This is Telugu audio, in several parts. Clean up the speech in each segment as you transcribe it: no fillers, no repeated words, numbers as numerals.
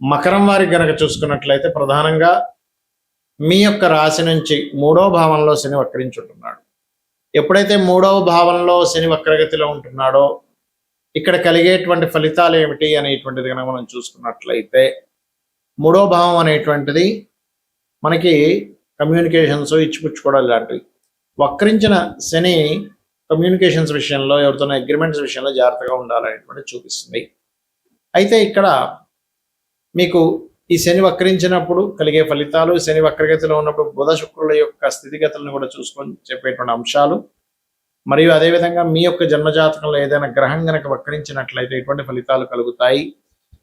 మకరం వారికి గనక చూసుకున్నట్లయితే ప్రధానంగా మీ యొక్క రాశి నుంచి 3వ భావంలో శని వక్రించుంటున్నాడు. ఎప్పుడైతే 3వ భావంలో శని వక్రగతిలో ఉంటున్నాడో ఇక్కడ కలిగేటువంటి ఫలితాలు ఏమిటి అనేటువంటిది కనుక మనం చూసుకున్నట్లయితే 3వ భావం అనేటువంటిది మనకి కమ్యూనికేషన్స్ ఇచ్చిపుచ్చుకోవడం లాంటివి. వక్రించిన శని కమ్యూనికేషన్స్ విషయంలో ఎవరితో అగ్రిమెంట్స్ విషయంలో జాగ్రత్తగా ఉండాలనేటువంటి చూపిస్తుంది. అయితే ఇక్కడ మీకు ఈ శని వక్రించినప్పుడు కలిగే ఫలితాలు, శని వక్రగతిలో ఉన్నప్పుడు బుధ శుక్రుల యొక్క స్థితిగతులను కూడా చూసుకొని చెప్పేటువంటి అంశాలు, మరియు అదేవిధంగా మీ యొక్క జన్మజాతకంలో ఏదైనా గ్రహం గనక వక్రించినట్లయితే ఎటువంటి ఫలితాలు కలుగుతాయి,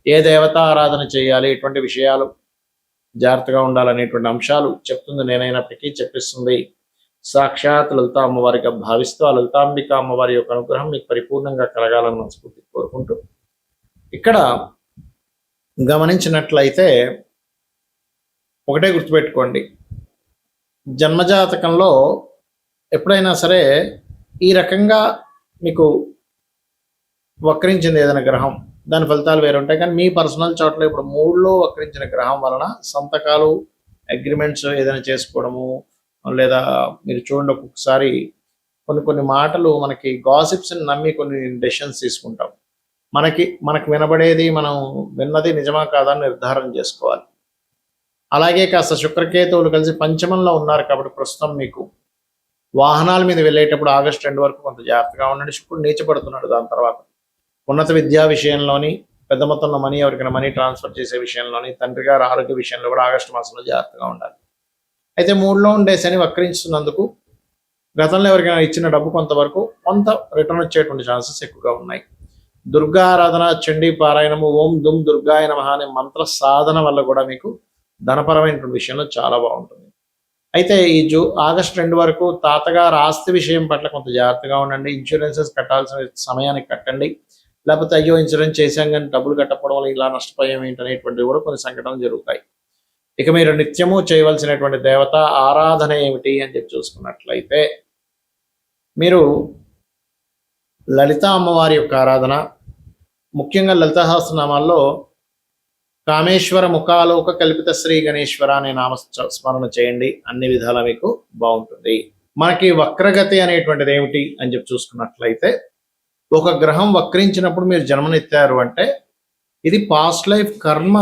ఏ దేవతా ఆరాధన చేయాలి, ఎటువంటి విషయాలు జాగ్రత్తగా ఉండాలనేటువంటి అంశాలు చెప్తుంది నేనైనప్పటికీ చెప్పిస్తుంది సాక్షాత్ లలిత అమ్మవారిగా భావిస్తూ ఆ లలితాంబిక అమ్మవారి యొక్క అనుగ్రహం మీకు పరిపూర్ణంగా కలగాలని మనస్ఫూర్తి కోరుకుంటూ, ఇక్కడ గమనించినట్లయితే ఒకటే గుర్తుపెట్టుకోండి, జన్మజాతకంలో ఎప్పుడైనా సరే ఈ రకంగా మీకు వక్రించింది ఏదైనా గ్రహం, దాని ఫలితాలు వేరు ఉంటాయి. కానీ మీ పర్సనల్ చార్ట్లో ఇప్పుడు 3లో వక్రించిన గ్రహం వలన సంతకాలు, అగ్రిమెంట్స్ ఏదైనా చేసుకోవడము, లేదా మీరు చూడండి ఒక్కొక్కసారి కొన్ని మాటలు మనకి గాసిప్స్ని నమ్మి కొన్ని డెసిషన్స్ తీసుకుంటాం. మనకు వినబడేది మనం విన్నది నిజమా కాదా అని నిర్ధారణ చేసుకోవాలి. అలాగే కాస్త శుక్రకేతువులు కలిసి పంచమంలో ఉన్నారు కాబట్టి ప్రస్తుతం మీకు వాహనాల మీద వెళ్ళేటప్పుడు ఆగస్టు 2 వరకు కొంత జాగ్రత్తగా ఉండండి. శుక్రుడు నీచపడుతున్నాడు. దాని తర్వాత ఉన్నత విద్యా విషయంలోని, పెద్ద మొత్తంలో మనీ ఎవరికైనా మనీ ట్రాన్స్ఫర్ చేసే విషయంలోని, తండ్రి గారి ఆరోగ్య విషయంలో కూడా ఆగస్టు మాసంలో జాగ్రత్తగా ఉండాలి. అయితే 3లో ఉండే శని వక్రించుతున్నందుకు గతంలో ఎవరికైనా ఇచ్చిన డబ్బు కొంత రిటర్న్ వచ్చేటువంటి ఛాన్సెస్ ఎక్కువగా ఉన్నాయి. దుర్గా ఆరాధన, చండీ పారాయణము, ఓం దుమ్ దుర్గాయ నమః అనే మంత్ర సాధన వల్ల కూడా మీకు ధనపరమైనటువంటి విషయంలో చాలా బాగుంటుంది. అయితే ఈ ఆగస్టు 2 వరకు తాతగారు ఆస్తి విషయం పట్ల కొంత జాగ్రత్తగా ఉండండి. ఇన్సూరెన్సెస్ కట్టాల్సిన సమయానికి కట్టండి. లేకపోతే అయ్యో ఇన్సూరెన్స్ చేశాం కానీ డబ్బులు కట్టకపోవడం వల్ల ఇలా నష్టపోయాం ఏంటనేటువంటివి కూడా కొన్ని సంఘటనలు జరుగుతాయి. ఇక మీరు నిత్యము చేయవలసినటువంటి దేవత ఆరాధన ఏమిటి అని చెప్పి చూసుకున్నట్లయితే మీరు లలిత అమ్మవారి యొక్క ఆరాధన, ముఖ్యంగా లలిత సహస్రనామాల్లో కామేశ్వర ముఖాలోక కల్పిత శ్రీ గణేశ్వర అనే నామ స్మరణ చేయండి. అన్ని విధాలా మీకు బాగుంటుంది. మనకి వక్రగతి అనేటువంటిది ఏమిటి అని చెప్పి చూసుకున్నట్లయితే ఒక గ్రహం వక్రించినప్పుడు మీరు జన్మనెత్తారు అంటే ఇది పాస్ట్ లైఫ్ కర్మ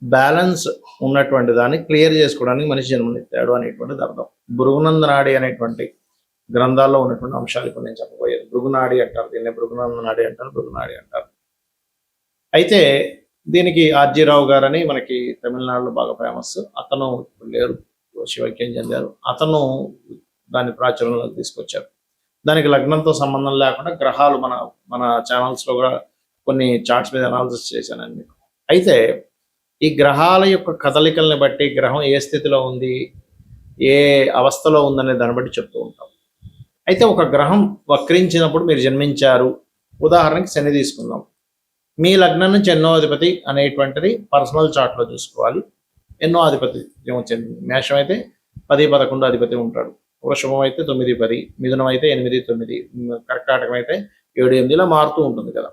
బ్యాలెన్స్ ఉన్నటువంటి దాన్ని క్లియర్ చేసుకోవడానికి మనిషి జన్మనెత్తాడు అనేటువంటిది అర్థం. భృగునందనాడి అనేటువంటి గ్రంథాల్లో ఉన్నటువంటి అంశాలు ఇప్పుడు నేను చెప్పబోయేది. భృగునాడి అంటారు దీన్ని, భృగునందనాడి అంటారు, భృగునాడి అంటారు. అయితే దీనికి ఆర్జీ రావు గారని మనకి తమిళనాడులో బాగా ఫేమస్. అతను లేరు, శివైక్యం చెందారు. అతను దాన్ని ప్రాచుర్యంలోకి తీసుకొచ్చారు. దానికి లగ్నంతో సంబంధం లేకుండా గ్రహాలు మన ఛానల్స్లో కూడా కొన్ని చార్ట్స్ మీద అనాలిసిస్ చేశానండి మీకు. అయితే ఈ గ్రహాల యొక్క కదలికల్ని బట్టి గ్రహం ఏ స్థితిలో ఉంది, ఏ అవస్థలో ఉందనే దాన్ని బట్టి చెప్తూ ఉంటాం. అయితే ఒక గ్రహం వక్రించినప్పుడు మీరు జన్మించారు, ఉదాహరణకి శని తీసుకుందాం. మీ లగ్నం నుంచి ఎన్నో అధిపతి అనేటువంటిది పర్సనల్ చార్ట్లో చూసుకోవాలి. ఎన్నో అధిపతి మేషం అయితే 10, 11 అధిపతి ఉంటాడు. వృషభం అయితే 9, 10, మిథునం అయితే 8, 9, కర్కాటకం అయితే 7, 8 ఇలా మారుతూ ఉంటుంది కదా.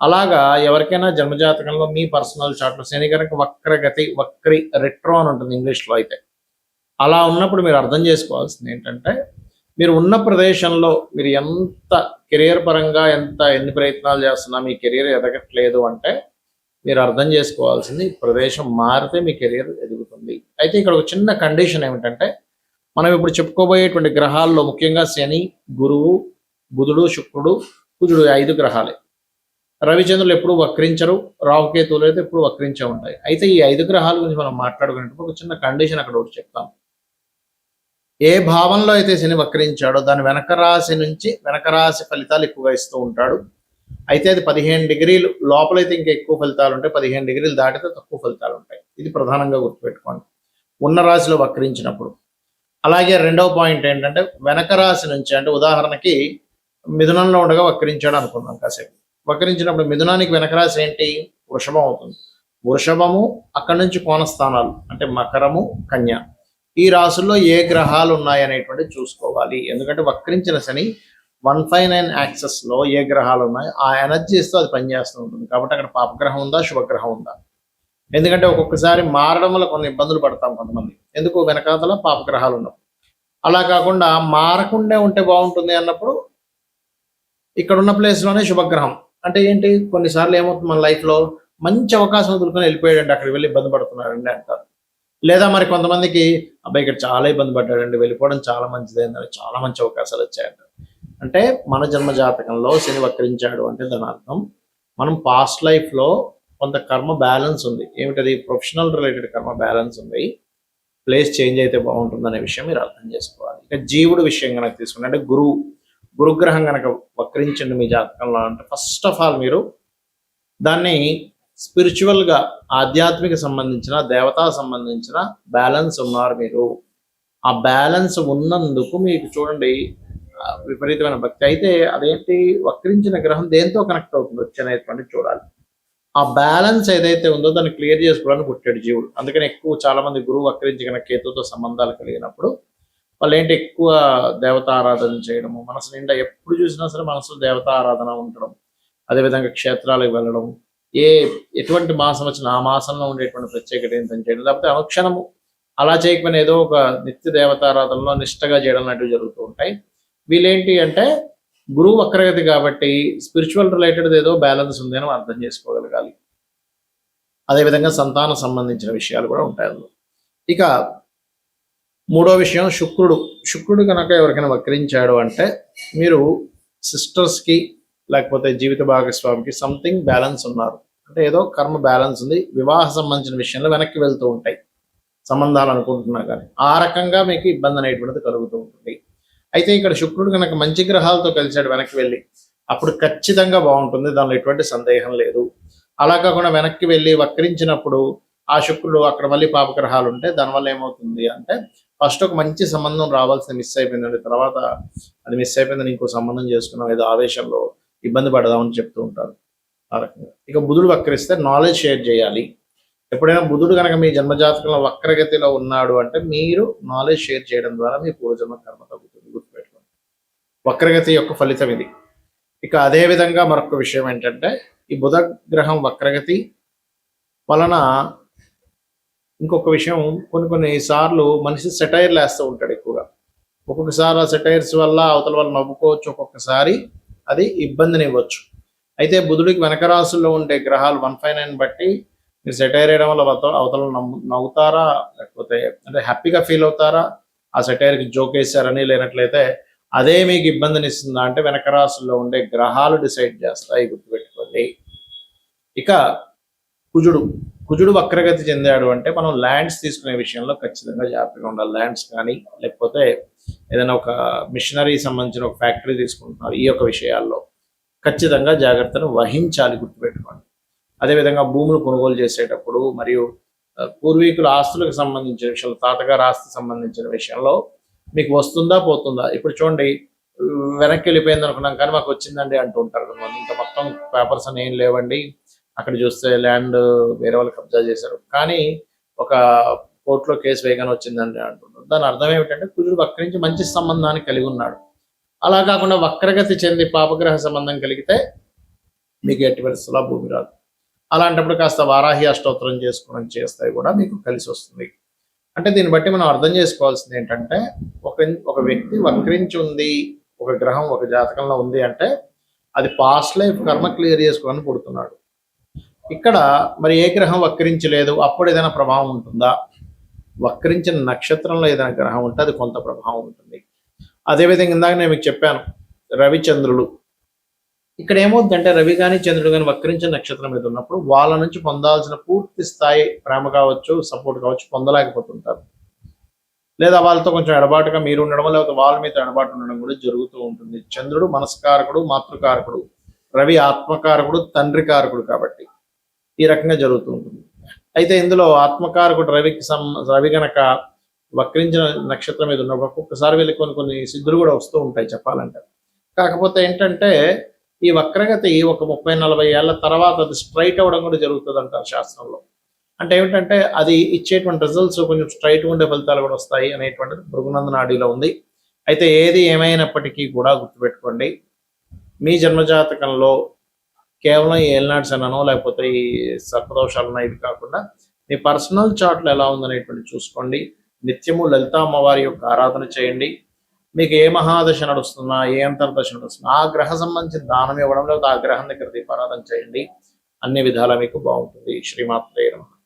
అలాగా ఎవరికైనా జన్మజాతకంలో మీ పర్సనల్ చార్ట్లో శని కనుక వక్రి రెట్రో అని ఉంటుంది ఇంగ్లీష్లో. అయితే అలా ఉన్నప్పుడు మీరు అర్థం చేసుకోవాల్సింది ఏంటంటే మీరు ఉన్న ప్రదేశంలో మీరు ఎంత కెరియర్ పరంగా ఎన్ని ప్రయత్నాలు చేస్తున్నా మీ కెరియర్ ఎదగట్లేదు అంటే మీరు అర్థం చేసుకోవాల్సింది ప్రదేశం మారితే మీ కెరియర్ ఎదుగుతుంది. అయితే ఇక్కడ ఒక చిన్న కండిషన్ ఏమిటంటే మనం ఇప్పుడు చెప్పుకోబోయేటువంటి గ్రహాల్లో ముఖ్యంగా శని, గురువు, బుధుడు, శుక్రుడు, కుజుడు 5 గ్రహాలే. రవిచంద్రులు ఎప్పుడు వక్రించరు, రాహుకేతువులు అయితే ఎప్పుడు వక్రించే ఉంటాయి. అయితే ఈ 5 గ్రహాల గురించి మనం మాట్లాడుకునేటప్పుడు ఒక చిన్న కండిషన్ అక్కడ ఒకటి చెప్తాం. ఏ భావంలో అయితే శని వక్రించాడో దాని వెనక రాశి ఫలితాలు ఎక్కువగా ఇస్తూ ఉంటాడు. అయితే అది 15 డిగ్రీలు లోపలైతే ఇంకా ఎక్కువ ఫలితాలు ఉంటాయి, 15 డిగ్రీలు దాటితే తక్కువ ఫలితాలు ఉంటాయి. ఇది ప్రధానంగా గుర్తుపెట్టుకోండి ఉన్న రాశిలో వక్రించినప్పుడు. అలాగే రెండవ పాయింట్ ఏంటంటే వెనక రాశి నుంచి, అంటే ఉదాహరణకి మిథునంలో ఉండగా వక్రించాడు అనుకుందాం కాసేపు. వక్రించినప్పుడు మిథునానికి వెనక రాశి ఏంటి? వృషభం అవుతుంది. వృషభము అక్కడి నుంచి కోణస్థానాలు అంటే మకరము, కన్య, ఈ రాశుల్లో ఏ గ్రహాలు ఉన్నాయి అనేటువంటి చూసుకోవాలి. ఎందుకంటే వక్రించిన శని 159 యాక్సెస్లో ఏ గ్రహాలు ఉన్నాయో ఆ ఎనర్జీస్తో అది పనిచేస్తూ ఉంటుంది. కాబట్టి అక్కడ పాపగ్రహం ఉందా, శుభగ్రహం ఉందా, ఎందుకంటే ఒక్కొక్కసారి మారడం వల్ల కొన్ని ఇబ్బందులు పడతాం కొంతమంది, ఎందుకు వెనకాతల పాపగ్రహాలు ఉన్నప్పుడు. అలా కాకుండా మారకుండా ఉంటే బాగుంటుంది అన్నప్పుడు ఇక్కడ ఉన్న ప్లేస్లోనే శుభగ్రహం అంటే ఏంటి, కొన్నిసార్లు ఏమవుతుంది మన లైఫ్లో మంచి అవకాశం వదులుకొని వెళ్ళిపోయాడండి, అక్కడికి వెళ్ళి ఇబ్బంది పడుతున్నాడండి అంటారు. లేదా మరి కొంతమందికి అబ్బాయి ఇక్కడ చాలా ఇబ్బంది పడ్డాడండి, వెళ్ళిపోవడం చాలా మంచిదైందని చాలా మంచి అవకాశాలు వచ్చాయంట. అంటే మన జన్మ జాతకంలో శని వక్రించాడు అంటే దాని అర్థం మనం పాస్ట్ లైఫ్లో కొంత కర్మ బ్యాలెన్స్ ఉంది. ఏమిటది? ప్రొఫెషనల్ రిలేటెడ్ కర్మ బ్యాలెన్స్ ఉంది. ప్లేస్ చేంజ్ అయితే బాగుంటుందనే విషయం మీరు అర్థం చేసుకోవాలి. ఇక జీవుడు విషయం కనుక తీసుకుంటే అంటే గురుగ్రహం కనుక వక్రించండి మీ జాతకంలో అంటే ఫస్ట్ ఆఫ్ ఆల్ మీరు దాన్ని స్పిరిచువల్గా ఆధ్యాత్మిక సంబంధించిన దేవతా సంబంధించిన బ్యాలెన్స్ ఉన్నారు మీరు. ఆ బ్యాలెన్స్ ఉన్నందుకు మీకు చూడండి విపరీతమైన భక్తి. అయితే అదేంటి, వక్రించిన గ్రహం దేంతో కనెక్ట్ అవుతుంది వచ్చనేటువంటి చూడాలి. ఆ బ్యాలెన్స్ ఏదైతే ఉందో దాన్ని క్లియర్ చేసుకోవడానికి పుట్టాడు జీవుడు. అందుకని ఎక్కువ చాలా మంది గురువు వక్రించి కనుక కేతుతో సంబంధాలు కలిగినప్పుడు వాళ్ళు ఏంటి ఎక్కువ దేవతా ఆరాధన చేయడము, మనసు నిండా ఎప్పుడు చూసినా సరే మనసులో దేవతా ఆరాధన ఉండడం, అదేవిధంగా క్షేత్రాలకు వెళ్ళడం, ఎటువంటి మాసం వచ్చిన ఆ మాసంలో ఉండేటువంటి ప్రత్యేకత ఏంటని చేయడం, లేకపోతే అనుక్షణము అలా చేయకపోయినా ఏదో ఒక నిత్య దేవతారాధనలో నిష్టగా చేయడం లాంటివి జరుగుతూ ఉంటాయి. వీళ్ళేంటి అంటే గురువు వక్రగతి కాబట్టి స్పిరిచువల్ రిలేటెడ్ ఏదో బ్యాలెన్స్ ఉంది అని అర్థం చేసుకోగలగాలి. అదేవిధంగా సంతానం సంబంధించిన విషయాలు కూడా ఉంటాయి అందులో. ఇక మూడో విషయం శుక్రుడు కనుక ఎవరికైనా వక్రించాడు అంటే మీరు సిస్టర్స్కి లేకపోతే జీవిత భాగస్వామికి సంథింగ్ బ్యాలెన్స్ ఉన్నారు అంటే ఏదో కర్మ బ్యాలెన్స్ ఉంది. వివాహ సంబంధించిన విషయంలో వెనక్కి వెళ్తూ ఉంటాయి సంబంధాలు అనుకుంటున్నా కానీ ఆ రకంగా మీకు ఇబ్బంది అనేటువంటిది కలుగుతూ ఉంటుంది. అయితే ఇక్కడ శుక్రుడు కనుక మంచి గ్రహాలతో కలిసాడు వెనక్కి వెళ్ళి అప్పుడు ఖచ్చితంగా బాగుంటుంది, దానిలో ఎటువంటి సందేహం లేదు. అలా కాకుండా వెనక్కి వెళ్ళి వక్రించినప్పుడు ఆ శుక్రుడు అక్కడ మళ్ళీ పాపగ్రహాలు ఉంటే దానివల్ల ఏమవుతుంది అంటే ఫస్ట్ ఒక మంచి సంబంధం రావాల్సింది మిస్ అయిపోయిందండి, తర్వాత అది మిస్ అయిపోయిందని ఇంకో సంబంధం చేసుకున్నాం ఏదో ఆవేశంలో ఇబ్బంది పడదామని చెప్తూ ఉంటారు ఆ రకంగా. ఇక బుధుడు వక్రిస్తే నాలెడ్జ్ షేర్ చేయాలి. ఎప్పుడైనా బుధుడు కనుక మీ జన్మజాతకంలో వక్రగతిలో ఉన్నాడు అంటే మీరు నాలెడ్జ్ షేర్ చేయడం ద్వారా మీ పూర్వజన్మ కర్మ తగ్గుతుంది, గుర్తుపెట్టుకోండి. వక్రగతి యొక్క ఫలితం ఇది. ఇక అదే విధంగా మరొక విషయం ఏంటంటే ఈ బుధ గ్రహం వక్రగతి వలన ఇంకొక విషయం, కొన్ని సార్లు మనిషి సెటైర్లు వేస్తూ ఉంటాడు ఎక్కువగా. ఒక్కొక్కసారి ఆ సెటైర్స్ వల్ల అవతల వాళ్ళు నవ్వుకోవచ్చు, ఒక్కొక్కసారి అది ఇబ్బందిని ఇవ్వచ్చు. అయితే బుధుడికి వెనక రాసుల్లో ఉండే గ్రహాలు 159 బట్టి మీరు సెటైర్ వేయడం వల్ల అవతల నవ్వుతారా లేకపోతే అంటే హ్యాపీగా ఫీల్ అవుతారా, ఆ సెటైర్కి జోక్ వేసారని, లేనట్లయితే అదే మీకు ఇబ్బందిని ఇస్తుందా అంటే వెనక రాసుల్లో ఉండే గ్రహాలు డిసైడ్ చేస్తాయి, గుర్తుపెట్టుకోండి. ఇక కుజుడు వక్రగతి చెందాడు అంటే మనం ల్యాండ్స్ తీసుకునే విషయంలో ఖచ్చితంగా జాగ్రత్తగా ఉండాలి. ల్యాండ్స్ కానీ లేకపోతే ఏదైనా ఒక మిషనరీ సంబంధించిన ఒక ఫ్యాక్టరీ తీసుకుంటున్నారు, ఈ యొక్క విషయాల్లో ఖచ్చితంగా జాగ్రత్తను వహించాలి, గుర్తుపెట్టుకోండి. అదేవిధంగా భూములు కొనుగోలు చేసేటప్పుడు మరియు పూర్వీకుల ఆస్తులకు సంబంధించిన విషయంలో, తాతగారు ఆస్తి సంబంధించిన విషయంలో మీకు వస్తుందా పోతుందా. ఇప్పుడు చూడండి వెనక్కి వెళ్ళిపోయింది అనుకున్నాం కానీ మాకు వచ్చిందండి అంటూ ఉంటారు కొంతమంది. ఇంకా మొత్తం పేపర్స్ అని ఏం లేవండి, అక్కడ చూస్తే ల్యాండ్ వేరే వాళ్ళు కబ్జా చేశారు కానీ ఒక కోర్టులో కేసు వేయగానే వచ్చిందండి అంటున్నారు. దాని అర్థం ఏమిటంటే కుజుడు వక్రించి మంచి సంబంధాన్ని కలిగి ఉన్నాడు. అలా కాకుండా వక్రగతి చెంది పాపగ్రహ సంబంధం కలిగితే మీకు ఎట్టి పరిస్థితుల్లో భూమి రాదు. అలాంటప్పుడు కాస్త వారాహి అష్టోత్తరం చేసుకోవడం చేస్తాయి కూడా మీకు కలిసి వస్తుంది. అంటే దీన్ని బట్టి మనం అర్థం చేసుకోవాల్సింది ఏంటంటే ఒక వ్యక్తి వక్రించి ఉంది, ఒక గ్రహం ఒక జాతకంలో ఉంది అంటే అది పాస్ట్ లైఫ్ కర్మ క్లియర్ చేసుకోవాలని పుడుతున్నాడు. ఇక్కడ మరి ఏ గ్రహం వక్రించలేదు అప్పుడు ఏదైనా ప్రభావం ఉంటుందా? వక్రించిన నక్షత్రంలో ఏదైనా గ్రహం ఉంటే అది కొంత ప్రభావం ఉంటుంది. అదేవిధంగా ఇందాక నేను మీకు చెప్పాను రవిచంద్రులు, ఇక్కడ ఏమవుతుందంటే రవి కానీ చంద్రుడు కానీ వక్రించిన నక్షత్రం మీద ఉన్నప్పుడు వాళ్ళ నుంచి పొందాల్సిన పూర్తి స్థాయి ప్రేమ కావచ్చు, సపోర్ట్ కావచ్చు పొందలేకపోతుంటారు. లేదా వాళ్ళతో కొంచెం ఎడబాటుగా మీరు ఉండడం, లేకపోతే వాళ్ళ మీద ఎడబాటు ఉండడం కూడా జరుగుతూ ఉంటుంది. చంద్రుడు మనస్కారకుడు, మాతృకారకుడు, రవి ఆత్మకారకుడు, తండ్రి కారకుడు కాబట్టి ఈ రకంగా జరుగుతూ ఉంటుంది. అయితే ఇందులో ఆత్మకారకుడు రవి గనక వక్రించిన నక్షత్రం మీద ఉన్నప్పుడు ఒక్కొక్కసారి వీళ్ళకి కొన్ని సిద్ధులు కూడా వస్తూ ఉంటాయి చెప్పాలంటే. కాకపోతే ఏంటంటే ఈ వక్రగతి ఒక 30-40 ఏళ్ల తర్వాత అది స్ట్రైట్ అవ్వడం కూడా జరుగుతుంది అంటారు శాస్త్రంలో. అంటే ఏమిటంటే అది ఇచ్చేటువంటి రిజల్ట్స్ కొంచెం స్ట్రైట్ ఉండే ఫలితాలు కూడా వస్తాయి అనేటువంటిది భృగునంద నాడిలో ఉంది. అయితే ఏది ఏమైనప్పటికీ కూడా గుర్తుపెట్టుకోండి, మీ జన్మజాతకంలో కేవలం ఈ ఏలినాటి శననో లేకపోతే ఈ సర్పదోషాలనో ఇవి కాకుండా మీ పర్సనల్ చార్ట్లు ఎలా ఉందనేటువంటి చూసుకోండి. నిత్యము లలిత అమ్మవారి యొక్క ఆరాధన చేయండి. మీకు ఏ మహాదశ నడుస్తున్నా, ఏ అంతర్దశ నడుస్తున్నా ఆ గ్రహ సంబంధించిన దానం ఇవ్వడం, లేకపోతే ఆ గ్రహం దగ్గర దీపారాధన చేయండి. అన్ని విధాలా మీకు బాగుంటుంది. శ్రీమాత్రే నమః.